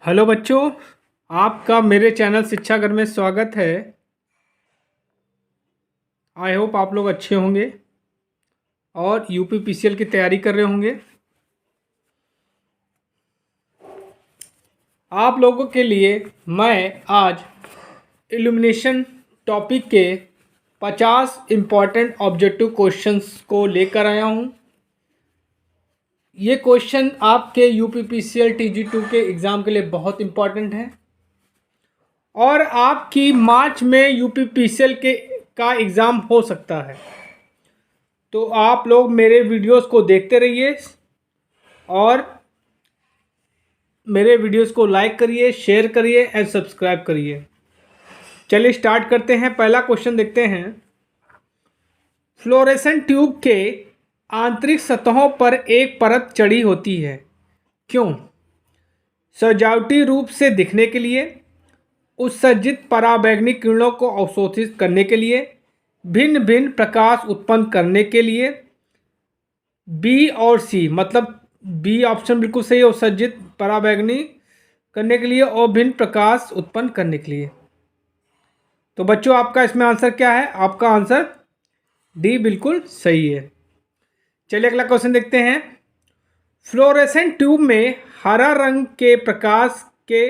Hello बच्चों, आपका मेरे चैनल शिक्षा घर में स्वागत है। आई होप आप लोग अच्छे होंगे और यूपीपीसीएल की तैयारी कर रहे होंगे। आप लोगों के लिए मैं आज इल्यूमिनेशन टॉपिक के 50 इम्पॉर्टेंट ऑब्जेक्टिव क्वेश्चंस को लेकर आया हूँ। ये क्वेश्चन आपके यूपीपीसीएल TG2 के एग्ज़ाम के लिए बहुत इम्पॉर्टेंट है और आपकी मार्च में यूपीपीसीएल का एग्ज़ाम हो सकता है। तो आप लोग मेरे वीडियोस को देखते रहिए और मेरे वीडियोस को लाइक करिए, शेयर करिए एंड सब्सक्राइब करिए। चलिए स्टार्ट करते हैं। पहला क्वेश्चन देखते हैं। फ्लोरेसेंट ट्यूब के आंतरिक सतहों पर एक परत चढ़ी होती है, क्यों? सजावटी रूप से दिखने के लिए, उत्सर्जित पराबैंगनी किरणों को अवशोषित करने के लिए, भिन्न भिन्न प्रकाश उत्पन्न करने के लिए। बी और सी, मतलब बी ऑप्शन बिल्कुल सही है, उत्सर्जित पराबैंगनी करने के लिए और भिन्न प्रकाश उत्पन्न करने के लिए। तो बच्चों आपका इसमें आंसर क्या है? आपका आंसर डी बिल्कुल सही है। चलिए अगला क्वेश्चन देखते हैं। फ्लोरेसेंट ट्यूब में हरा रंग के प्रकाश के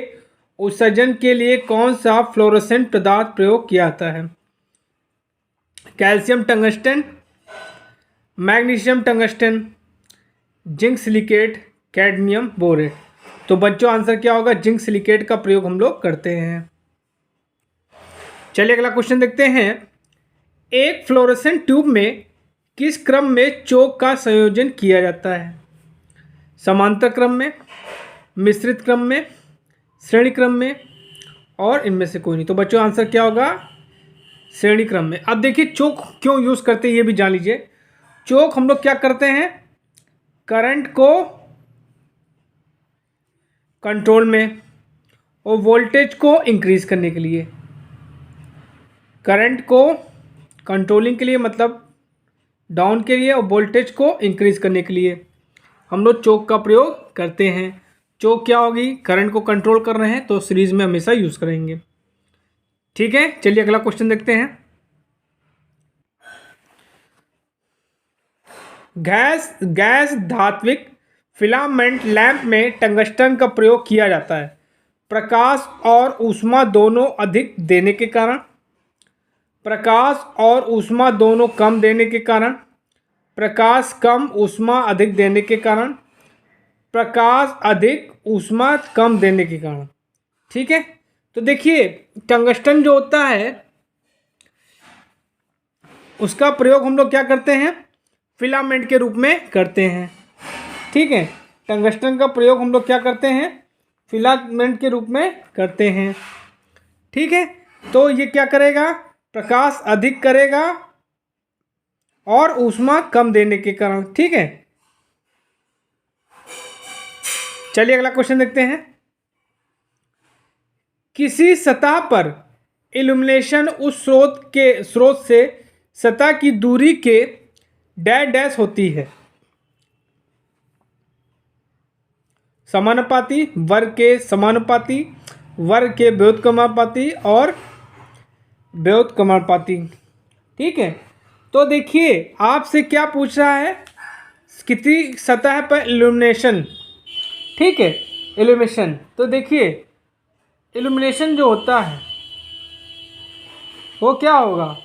उत्सर्जन के लिए कौन सा फ्लोरेसेंट पदार्थ प्रयोग किया जाता है? Calcium tungsten, magnesium tungsten, zinc silicate, cadmium borate. तो बच्चों आंसर क्या होगा? जिंक सिलिकेट का प्रयोग हम लोग करते हैं। चलिए अगला क्वेश्चन देखते हैं। एक फ्लोरेसेंट ट्यूब में किस क्रम में चोक का संयोजन किया जाता है? समांतर क्रम में, मिश्रित क्रम में, श्रेणी क्रम में और इनमें से कोई नहीं। तो बच्चों आंसर क्या होगा? श्रेणी क्रम में। अब देखिए चोक क्यों यूज़ करते हैं ये भी जान लीजिए। चोक हम लोग क्या करते हैं? करंट को कंट्रोल में और वोल्टेज को इंक्रीज करने के लिए, करंट को कंट्रोलिंग के लिए मतलब डाउन के लिए और वोल्टेज को इंक्रीज करने के लिए हम लोग चोक का प्रयोग करते हैं। चोक क्या होगी? करंट को कंट्रोल कर रहे हैं तो सीरीज में हमेशा यूज़ करेंगे। ठीक है, चलिए अगला क्वेश्चन देखते हैं। गैस धात्विक फिलामेंट लैंप में टंगस्टन का प्रयोग किया जाता है प्रकाश और ऊष्मा दोनों अधिक देने के कारण, प्रकाश और ऊष्मा दोनों कम देने के कारण, प्रकाश कम ऊष्मा अधिक देने के कारण, प्रकाश अधिक ऊष्मा कम देने के कारण। ठीक है, तो देखिए टंगस्टन जो होता है उसका प्रयोग हम लोग क्या करते हैं? फिलामेंट के रूप में करते हैं। ठीक है, टंगस्टन का प्रयोग हम लोग क्या करते हैं? फिलामेंट के रूप में करते हैं। ठीक है, तो ये क्या करेगा? प्रकाश अधिक करेगा और ऊष्मा कम देने के कारण। ठीक है, चलिए अगला क्वेश्चन देखते हैं। किसी सतह पर इल्यूमिनेशन उस स्रोत से सतह की दूरी के डैश डैश होती है। समानुपाती, वर्ग के समानुपाती, वर्ग के व्युत्क्रमानुपाती और व्युत्क्रमानुपाती। ठीक है, तो देखिए आपसे क्या पूछ रहा है? किसी सतह पर इल्यूमिनेशन। ठीक है, इल्यूमिनेशन, तो देखिए इल्यूमिनेशन जो होता है वो क्या होगा?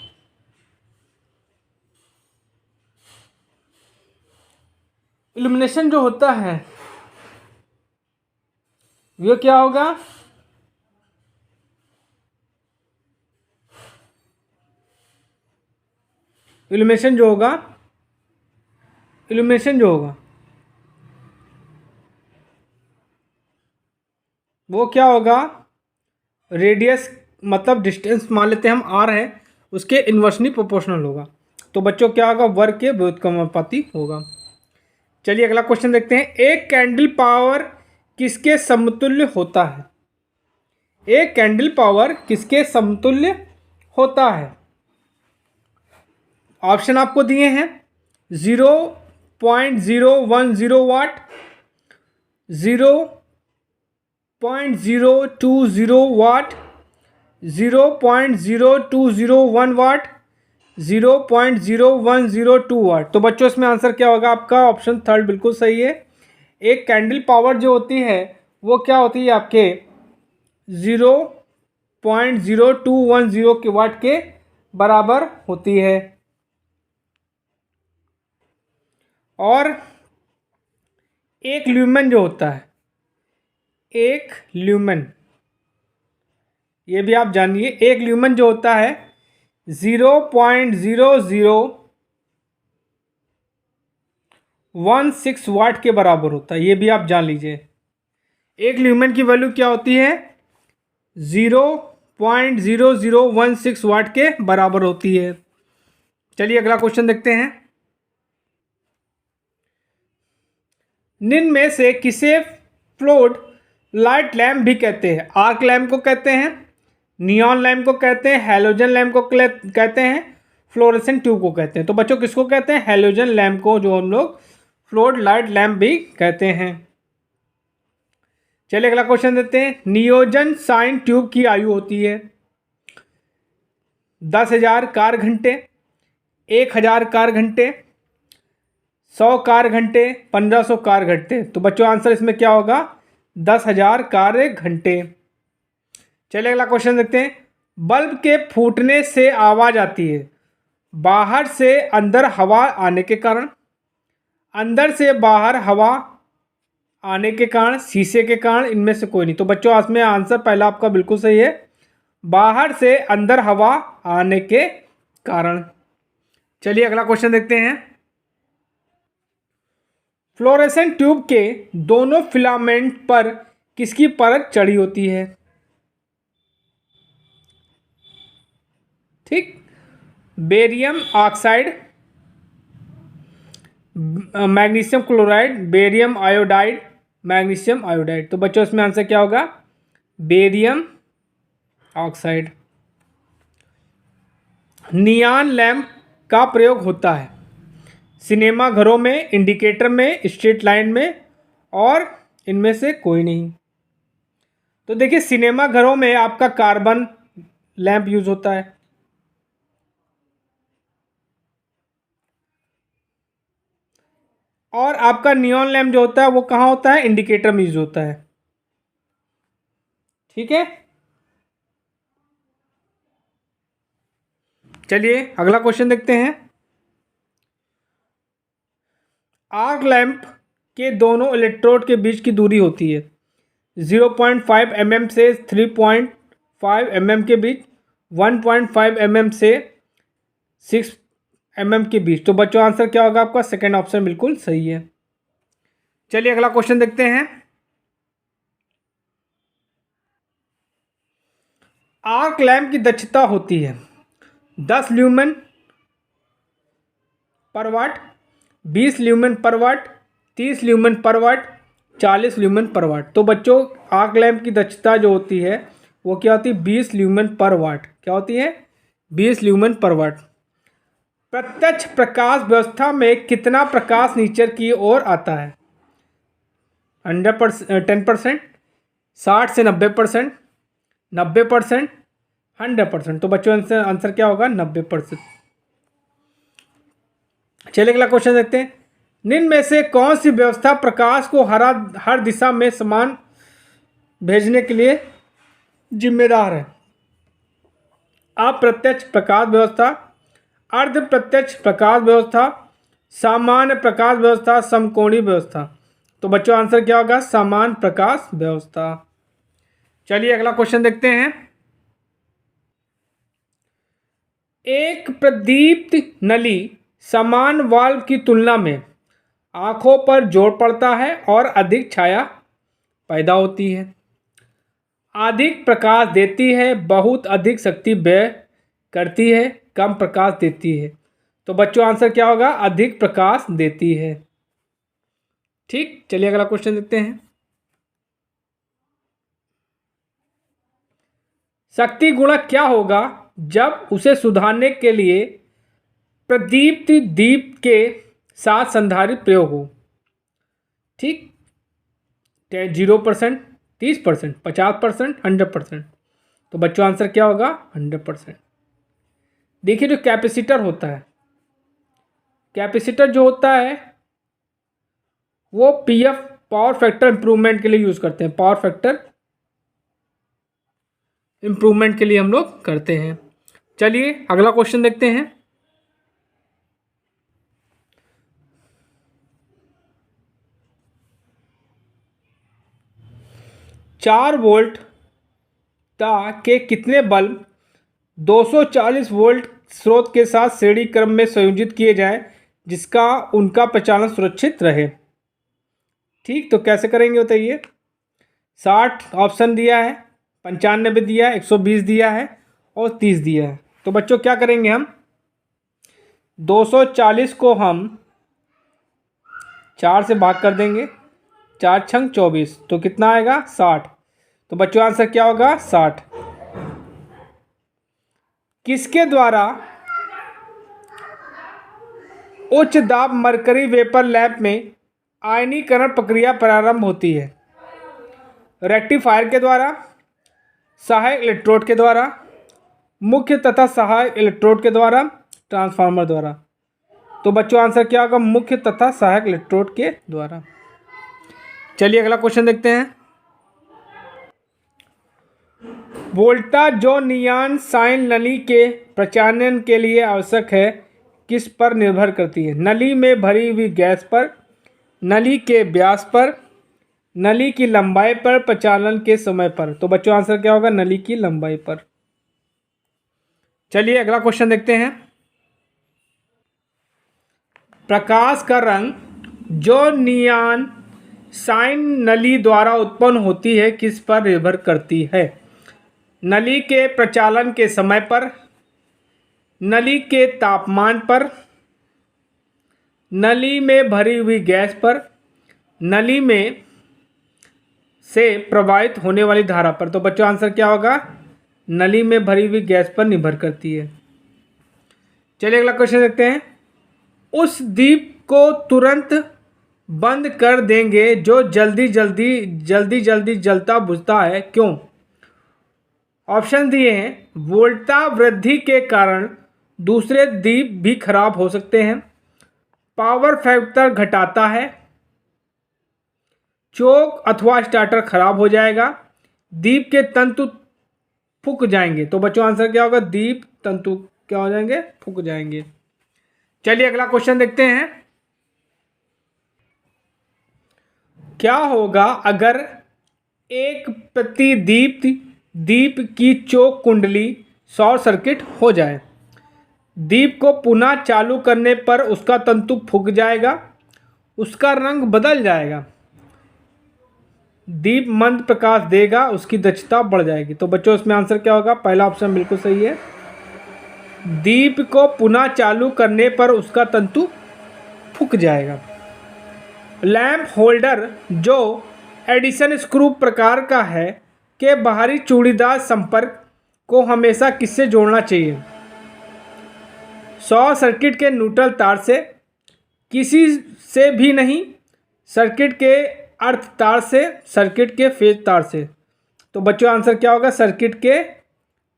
इल्यूमिनेशन जो होता है वो क्या होगा? इल्यूमिनेशन जो होगा वो क्या होगा? रेडियस मतलब डिस्टेंस मान लेते हैं हम आर है, उसके इन्वर्सली प्रोपोर्शनल होगा। तो बच्चों क्या होगा? वर्ग के व्युत्क्रमानुपाती होगा। चलिए अगला क्वेश्चन देखते हैं। एक कैंडल पावर किसके समतुल्य होता है? एक कैंडल पावर किसके समतुल्य होता है? ऑप्शन आपको दिए हैं। 0.010 वाट, 0.02 वाट, 0.0201 वाट, 0.0102 वाट। तो बच्चों इसमें आंसर क्या होगा आपका? ऑप्शन थर्ड बिल्कुल सही है। एक कैंडल पावर जो होती है वो क्या होती है आपके 0.0210 के वाट के बराबर होती है। और एक ल्यूमेन जो होता है, एक ल्यूमेन, ये भी आप जानिए, एक ल्यूमेन जो होता है 0.0016 वाट के बराबर होता है। ये भी आप जान लीजिए। एक ल्यूमेन की वैल्यू क्या होती है? 0.0016 वाट के बराबर होती है। चलिए अगला क्वेश्चन देखते हैं। निम्न में से किसे फ्लोट लाइट लैम्प भी कहते हैं? आर्क लैम्प को कहते हैं, नियॉन लैम्प को कहते हैं, हैलोजन लैम्प को कहते हैं, फ्लोरेसेंट ट्यूब को कहते हैं। तो बच्चों किसको कहते हैं? हैलोजन लैम्प को, जो हम लोग फ्लोट लाइट लैम्प भी कहते हैं। चलिए अगला क्वेश्चन देते हैं। नियोजन साइन ट्यूब की आयु होती है 10,000 कार्य घंटे, 1,000 कार्य घंटे, 100 कार्य घंटे, 1500 कार्य घंटे। तो बच्चों आंसर इसमें क्या होगा? 10,000 कार्य घंटे। चलिए अगला क्वेश्चन देखते हैं। बल्ब के फूटने से आवाज आती है बाहर से अंदर हवा आने के कारण, अंदर से बाहर हवा आने के कारण, शीशे के कारण, इनमें से कोई नहीं। तो बच्चों इसमें आंसर पहला आपका बिल्कुल सही है, बाहर से अंदर हवा आने के कारण। चलिए अगला क्वेश्चन देखते हैं। फ्लोरेसेंट ट्यूब के दोनों फिलामेंट पर किसकी परत चढ़ी होती है? ठीक, barium oxide, magnesium chloride, barium iodide, magnesium iodide. तो बच्चों इसमें आंसर क्या होगा? Barium oxide. नियॉन लैंप का प्रयोग होता है सिनेमा घरों में, इंडिकेटर में, स्ट्रीट लाइन में, और इनमें से कोई नहीं। तो देखिए सिनेमा घरों में आपका कार्बन लैंप यूज होता है, और आपका नियॉन लैंप जो होता है वो कहाँ होता है? इंडिकेटर में यूज होता है। ठीक है, चलिए अगला क्वेश्चन देखते हैं। आर्क लैंप के दोनों इलेक्ट्रोड के बीच की दूरी होती है 0.5 mm से 3.5 mm के बीच, 1.5 mm से 6 mm के बीच। तो बच्चों आंसर क्या होगा आपका? सेकेंड ऑप्शन बिल्कुल सही है। चलिए अगला क्वेश्चन देखते हैं। आर्क लैंप की दक्षता होती है 10 ल्यूमेन पर वाट, 20 ल्यूमेन पर वाट, 30 ल्यूमेन पर वाट, 40 ल्यूमेन पर वाट। तो बच्चों आर्क लैंप की दक्षता जो होती है वो क्या होती है? 20 ल्यूमेन पर वाट। क्या होती है? 20 ल्यूमेन पर वाट। प्रत्यक्ष प्रकाश व्यवस्था में कितना प्रकाश नीचे की ओर आता है? 10%, 60 से 90%, 90%, 100%। तो बच्चों आंसर क्या होगा? 90%। चलिए अगला क्वेश्चन देखते हैं। निम्न में से कौन सी व्यवस्था प्रकाश को हर दिशा में समान भेजने के लिए जिम्मेदार है? अप्रत्यक्ष प्रकाश व्यवस्था, अर्ध प्रत्यक्ष प्रकाश व्यवस्था, सामान्य प्रकाश व्यवस्था, समकोणीय व्यवस्था। तो बच्चों आंसर क्या होगा? समान प्रकाश व्यवस्था। चलिए अगला क्वेश्चन देखते हैं। एक प्रदीप्त नली समान वाल्व की तुलना में आंखों पर जोर पड़ता है और अधिक छाया पैदा होती है, अधिक प्रकाश देती है, बहुत अधिक शक्ति व्यय करती है, कम प्रकाश देती है। तो बच्चों आंसर क्या होगा? अधिक प्रकाश देती है। ठीक, चलिए अगला क्वेश्चन देखते हैं। शक्ति गुणक क्या होगा जब उसे सुधारने के लिए प्रदीप्त दीप के साथ संधारित्र प्रयोग हो? ठीक, 0%, 30%, 50%, 100%। तो बच्चों आंसर क्या होगा? 100%। देखिए जो कैपेसिटर होता है, कैपेसिटर जो होता है वो पीएफ पावर फैक्टर इंप्रूवमेंट के लिए यूज़ करते हैं। पावर फैक्टर इंप्रूवमेंट के लिए हम लोग करते हैं। चलिए अगला क्वेश्चन देखते हैं। चार वोल्ट के कितने बल्ब 240 वोल्ट स्रोत के साथ श्रेणी क्रम में संयोजित किए जाएं जिसका उनका प्रचालन सुरक्षित रहे? ठीक, तो कैसे करेंगे बताइए। 60 ऑप्शन दिया है, 95 दिया है, 120 दिया है और 30 दिया है। तो बच्चों क्या करेंगे हम, 240 को हम 4 से भाग कर देंगे, 4 छंग 24, तो कितना आएगा? 60। तो बच्चों आंसर क्या होगा? 60। किसके द्वारा उच्च दाब मरकरी वेपर लैंप में आयनीकरण प्रक्रिया प्रारंभ होती है? रेक्टिफायर के द्वारा, सहायक इलेक्ट्रोड के द्वारा, मुख्य तथा सहायक इलेक्ट्रोड के द्वारा, ट्रांसफार्मर द्वारा। तो बच्चों आंसर क्या होगा? मुख्य तथा सहायक इलेक्ट्रोड के द्वारा। चलिए अगला क्वेश्चन देखते हैं। वोल्टा जो नियॉन साइन नली के प्रचालन के लिए आवश्यक है किस पर निर्भर करती है? नली में भरी हुई गैस पर, नली के व्यास पर, नली की लंबाई पर, प्रचालन के समय पर। तो बच्चों आंसर क्या होगा? नली की लंबाई पर। चलिए अगला क्वेश्चन देखते हैं। प्रकाश का रंग जो नियॉन साइन नली द्वारा उत्पन्न होती है किस पर निर्भर करती है? नली के प्रचालन के समय पर, नली के तापमान पर, नली में भरी हुई गैस पर, नली में से प्रवाहित होने वाली धारा पर। तो बच्चों आंसर क्या होगा? नली में भरी हुई गैस पर निर्भर करती है। चलिए अगला क्वेश्चन देखते हैं। उस दीप को तुरंत बंद कर देंगे जो जल्दी जल्दी जलता बुझता है, क्यों? ऑप्शन दिए हैं, वोल्टा वृद्धि के कारण दूसरे दीप भी खराब हो सकते हैं, पावर फैक्टर घटाता है, चोक अथवा स्टार्टर खराब हो जाएगा, दीप के तंतु फूक जाएंगे। तो बच्चों आंसर क्या होगा? दीप तंतु क्या हो जाएंगे? फूक जाएंगे। चलिए अगला क्वेश्चन देखते हैं। क्या होगा अगर एक प्रतिदीप्त दीप की चोक कुंडली शॉर्ट सर्किट हो जाए? दीप को पुनः चालू करने पर उसका तंतु फूक जाएगा, उसका रंग बदल जाएगा, दीप मंद प्रकाश देगा, उसकी दक्षता बढ़ जाएगी। तो बच्चों इसमें आंसर क्या होगा? पहला ऑप्शन बिल्कुल सही है। दीप को पुनः चालू करने पर उसका तंतु फूक जाएगा। लैंप होल्डर जो एडिशन स्क्रू प्रकार का है के बाहरी चूड़ीदार संपर्क को हमेशा किससे जोड़ना चाहिए? शॉर्ट सर्किट के न्यूट्रल तार से, किसी से भी नहीं, सर्किट के अर्थ तार से, सर्किट के फेज तार से। तो बच्चों आंसर क्या होगा? सर्किट के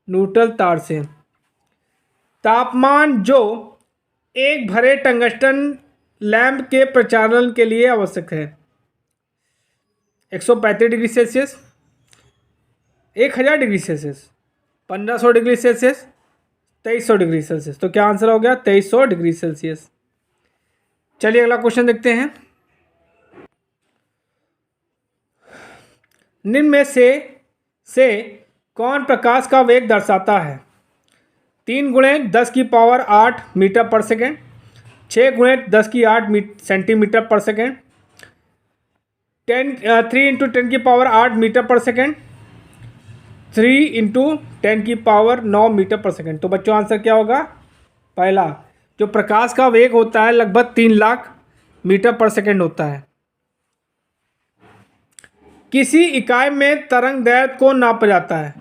न्यूट्रल तार से। तापमान जो एक भरे टंगस्टन लैंप के प्रचालन के लिए आवश्यक है? 135 degree Celsius, 1000 degree Celsius, 1500 degree Celsius, 2300 degree Celsius. तो क्या आंसर हो गया? 2300 डिग्री सेल्सियस। चलिए अगला क्वेश्चन देखते हैं। निम्न में से कौन प्रकाश का वेग दर्शाता है? 3 गुणे 10 की पावर 8 मीटर पर सेकेंड, 6 गुणे 10 की 8 सेंटीमीटर पर सेकेंड, 3 इंटू 10 की पावर 8 मीटर पर सेकेंड, 3 इंटू 10 की पावर 9 मीटर पर सेकेंड। तो बच्चों आंसर क्या होगा? पहला, जो प्रकाश का वेग होता है लगभग 3 लाख मीटर पर सेकेंड होता है। किसी इकाई में तरंग दैर्ध्य को नापा जाता है?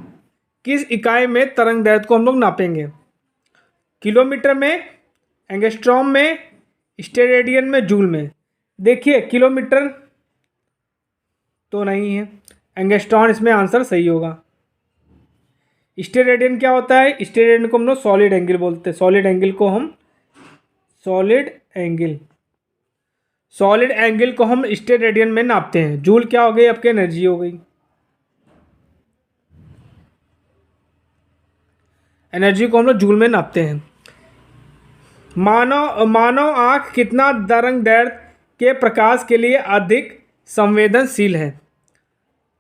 किस इकाई में तरंग दैर्ध्य को हम लोग नापेंगे? किलोमीटर में, एंगस्ट्रॉम में, स्टेरेडियन में, जूल में। देखिए किलोमीटर तो नहीं है, एंगस्ट्रॉन इसमें आंसर सही होगा। स्टेरेडियन क्या होता है? स्टेरेडियन को हम लोग सॉलिड एंगल बोलते हैं। सॉलिड एंगल को हम स्टेरेडियन में नापते हैं। जूल क्या हो गई? आपकी एनर्जी हो गई। एनर्जी को हम लोग जूल में नापते हैं। मानव आंख कितना तरंगदैर्घ्य के प्रकाश के लिए अधिक संवेदनशील है?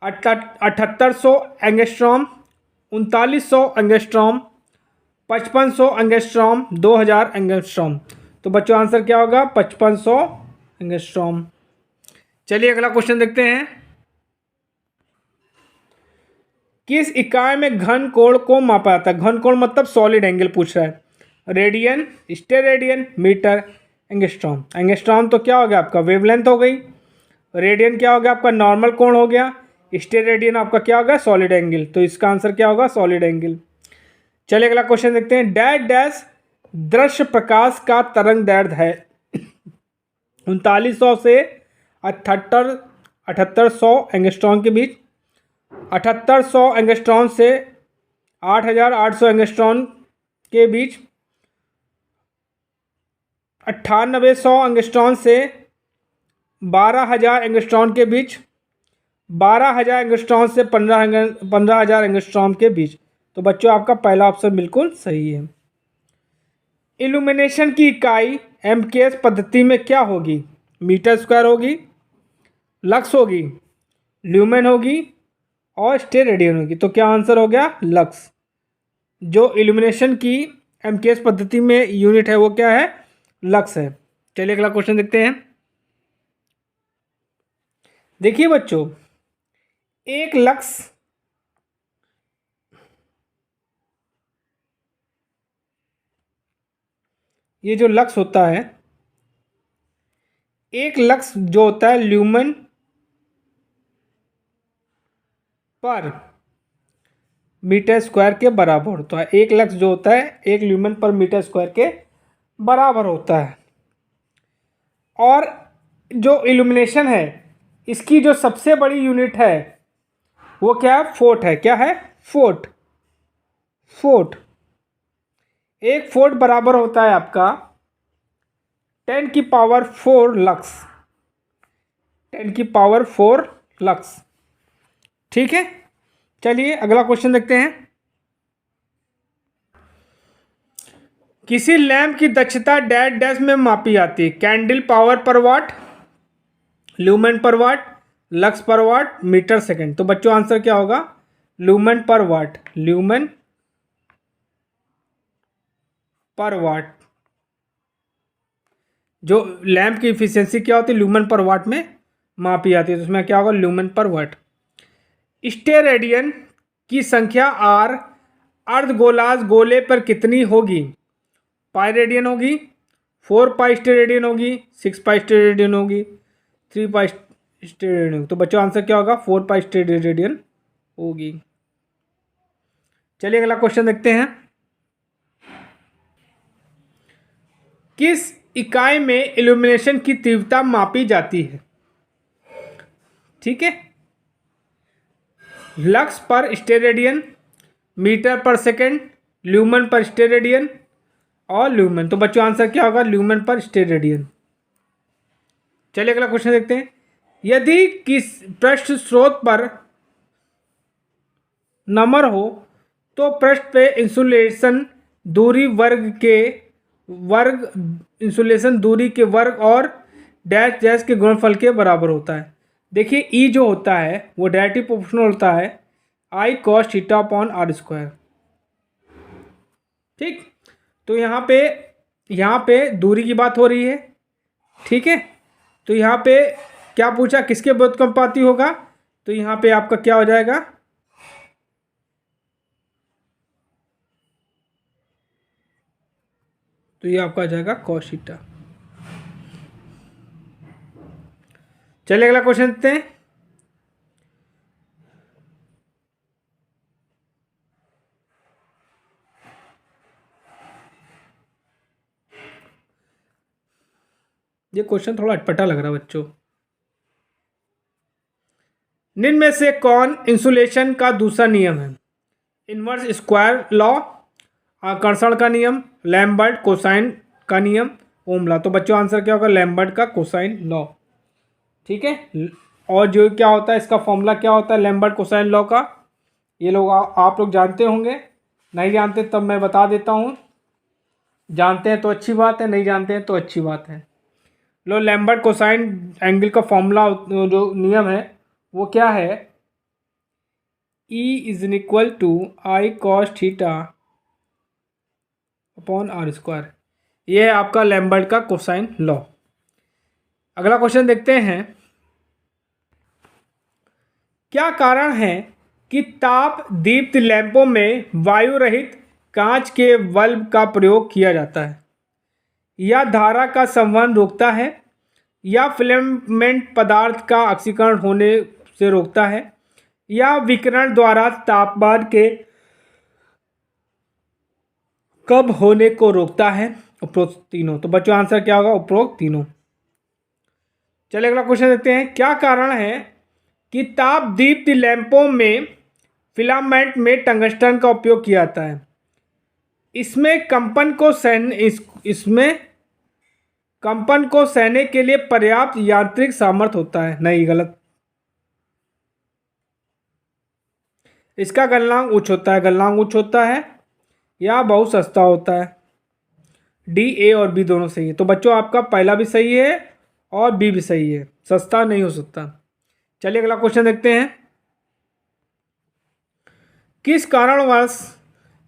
7800 एंगस्ट्रॉम, 3900 एंगस्ट्रॉम, 5500 एंगस्ट्रॉम, 2000 एंगस्ट्रॉम। तो बच्चों आंसर क्या होगा? 5500 एंगस्ट्रॉम। चलिए अगला क्वेश्चन देखते हैं। किस इकाई में घन कोण को मापा जाता है? घन कोण मतलब सॉलिड एंगल पूछ रहा है। Radian, steradian, metre, angstrom. Angstrom तो क्या हो गया आपका? वेवलेंथ हो गई। रेडियन क्या हो गया आपका? नॉर्मल कोण हो गया। स्टेरेडियन आपका क्या होगा? Solid angle. तो इसका आंसर क्या होगा? Solid angle. चलिए अगला क्वेश्चन देखते हैं। डैश डैश दृश्य प्रकाश का तरंगदैर्घ्य है 3900 से 7800 एंगस्ट्रॉम के बीच, 7800 एंगस्ट्रॉम से 8800 एंगस्ट्रॉम के बीच, 9800 एंगस्ट्रॉम से 12000 एंगस्ट्रॉम के बीच, 12000 एंगस्ट्रॉम से 15000 एंगस्ट्रॉम के बीच। तो बच्चों आपका पहला ऑप्शन बिल्कुल सही है। इल्यूमिनेशन की इकाई एमकेएस पद्धति में क्या होगी? मीटर स्क्वायर होगी, लक्स होगी, ल्यूमेन होगी और स्टेरेडियन होगी। तो क्या आंसर हो गया? लक्स। जो इल्यूमिनेशन की एमकेएस पद्धति में यूनिट है वो क्या है? लक्स है। चलिए अगला क्वेश्चन देखते हैं। देखिए बच्चों, एक लक्स ये जो लक्स होता है, एक लक्स जो होता है ल्यूमेन पर मीटर स्क्वायर के बराबर होता है। एक लक्स जो होता है एक ल्यूमेन पर मीटर स्क्वायर के बराबर होता है। और जो इल्यूमिनेशन है इसकी जो सबसे बड़ी यूनिट है वो क्या है? फोट है। क्या है? फोट। एक फोट बराबर होता है आपका 10⁴ लक्स। 10⁴ लक्स। ठीक है। चलिए अगला क्वेश्चन देखते हैं। किसी लैंप की दक्षता डैश डैश में मापी जाती है? कैंडल पावर पर वाट, ल्यूमेन पर वाट, लक्स पर वाट, मीटर सेकंड। तो बच्चों आंसर क्या होगा? ल्यूमेन पर वाट। ल्यूमेन पर वाट। जो लैंप की इफिशियंसी क्या होती है? ल्यूमेन पर वाट में मापी जाती है। तो उसमें क्या होगा? ल्यूमेन पर वाट। स्टेरेडियन की संख्या आर अर्धगोलाज गोले पर कितनी होगी? पाई रेडियन होगी, 4 पाई स्टेरेडियन होगी, 6 पाई स्टेरेडियन होगी, 3 पाई स्टेरेडियन होगी। तो बच्चों आंसर क्या होगा? 4 पाई स्टेरेडियन होगी। चलिए अगला क्वेश्चन देखते हैं। किस इकाई में इल्यूमिनेशन की तीव्रता मापी जाती है? ठीक है। लक्स पर स्टेरेडियन, मीटर पर सेकंड, ल्यूमेन पर स्टेरेडियन और ल्यूमेन। तो बच्चों आंसर क्या होगा? ल्यूमेन पर स्टेरेडियन। चलिए अगला क्वेश्चन देखते हैं। यदि किस पृष्ठ स्रोत पर नमर हो तो पृष्ठ पे इंसुलेशन दूरी वर्ग और डैश डैश के गुणनफल के बराबर होता है। देखिए ई जो होता है वो डायरेक्टली प्रोपोर्शनल होता है I cos theta upon are square. ठीक। तो यहाँ पे दूरी की बात हो रही है। ठीक है। तो यहाँ पे क्या पूछा? किसके व्युत्क्रमानुपाती होगा? तो यहाँ पे आपका क्या हो जाएगा? तो ये आपका आ जाएगा कॉस थीटा। चलिए अगला क्वेश्चन देखते हैं। ये क्वेश्चन थोड़ा अटपटा लग रहा है बच्चों। निम्न में से कौन इंसुलेशन का दूसरा नियम है? इनवर्स स्क्वायर लॉ, आकर्षण का नियम, लैम्बर्ट कोसाइन का नियम, ओम लॉ। तो बच्चों आंसर क्या होगा? लैम्बर्ट का कोसाइन लॉ। ठीक है। और जो क्या होता है इसका फॉर्मूला क्या होता है लैम्बर्ट कोसाइन लॉ का? ये लोग आप लोग जानते होंगे, नहीं जानते तब मैं बता देता हूँ। जानते हैं तो अच्छी बात है, नहीं जानते हैं तो अच्छी बात है। लो, लैम्बर्ट कोसाइन एंगल का फॉर्मूला जो नियम है वो क्या है? E is equal to I cos theta upon are square. ये है आपका लैम्बर्ट का कोसाइन लॉ। अगला क्वेश्चन देखते हैं। क्या कारण है कि ताप दीप्त लैंपों में वायु रहित कांच के बल्ब का प्रयोग किया जाता है? या धारा का संवहन रोकता है, या फिलामेंट पदार्थ का ऑक्सीकरण होने से रोकता है, या विकिरण द्वारा तापमान के कम होने को रोकता है? उपरोक्त तीनों। तो बच्चों आंसर क्या होगा? उपरोक्त तीनों। चलिए अगला क्वेश्चन देखते हैं। क्या कारण है कि ताप दीप्त लैंपों में फिलामेंट में टंगस्टन का उपयोग किया जाता है? इसमें कंपन को सहने के लिए पर्याप्त यांत्रिक सामर्थ्य होता है? नहीं, गलत। इसका गलनांक उच्च होता है या बहुत सस्ता होता है? डी, ए और बी दोनों सही है। तो बच्चों आपका पहला भी सही है और बी भी सही है, सस्ता नहीं हो सकता। चलिए अगला क्वेश्चन देखते हैं। किस कारणवश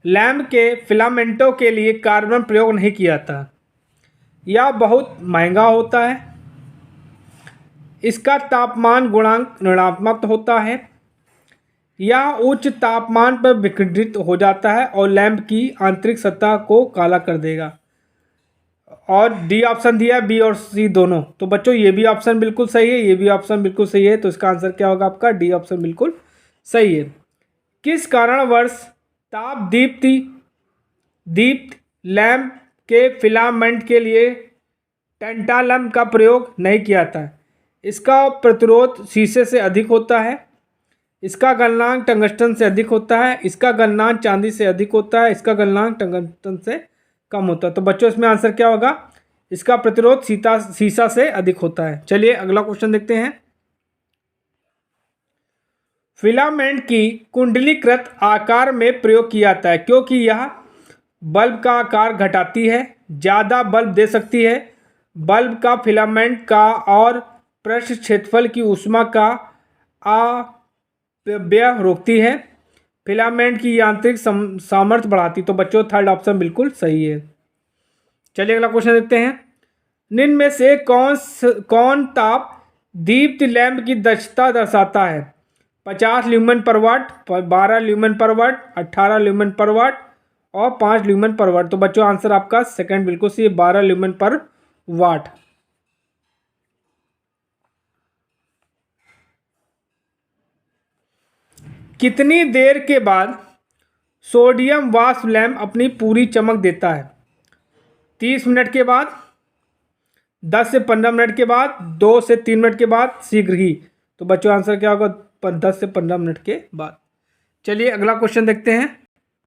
लैंप के फिलामेंटों के लिए कार्बन प्रयोग नहीं किया जाता? या बहुत महंगा होता है, इसका तापमान गुणांक ऋणात्मक होता है, या उच्च तापमान पर विखंडित हो जाता है और लैंप की आंतरिक सतह को काला कर देगा? और डी ऑप्शन दिया, बी और सी दोनों। तो बच्चों ये भी ऑप्शन बिल्कुल सही है, ये भी ऑप्शन बिल्कुल सही है। तो इसका आंसर क्या होगा आपका? डी ऑप्शन बिल्कुल सही है। किस कारणवश ताप दीप्त लैंप के फिलामेंट के लिए टेंटालम का प्रयोग नहीं किया जाता है? इसका प्रतिरोध शीशे से अधिक होता है, इसका गलनांक टंगस्टन से अधिक होता है, इसका गलनांक चांदी से अधिक होता है, इसका गलनांक टंगस्टन से कम होता है? तो बच्चों इसमें आंसर क्या होगा? इसका प्रतिरोध शीशा से अधिक होता है। चलिए अगला क्वेश्चन देखते हैं। फिलामेंट की कुंडलीकृत आकार में प्रयोग किया जाता है क्योंकि यह बल्ब का आकार घटाती है, ज़्यादा बल्ब दे सकती है, बल्ब का फिलामेंट का और पृष्ठ क्षेत्रफल की ऊष्मा का अपव्यय रोकती है, फिलामेंट की यांत्रिक सामर्थ्य बढ़ाती। तो बच्चों थर्ड ऑप्शन बिल्कुल सही है। चलिए अगला क्वेश्चन देखते हैं। निम्न में से कौन ताप दीप्त लैंप की दक्षता दर्शाता है? 50 ल्यूमेन पर वाट, 12 ल्यूमेन पर वाट, 18 ल्यूमेन पर वाट और 5 ल्यूमेन पर वाट? तो बच्चों आंसर आपका सेकंड बिल्कुल सही है, 12 ल्यूमेन पर वाट। कितनी देर के बाद सोडियम वाष्प लैंप अपनी पूरी चमक देता है? 30 मिनट के बाद, 10 से 15 मिनट के बाद, 2 से 3 मिनट के बाद, शीघ्र ही? तो बच्चों आंसर क्या होगा? 10 से 15 मिनट के बाद। चलिए अगला क्वेश्चन देखते हैं।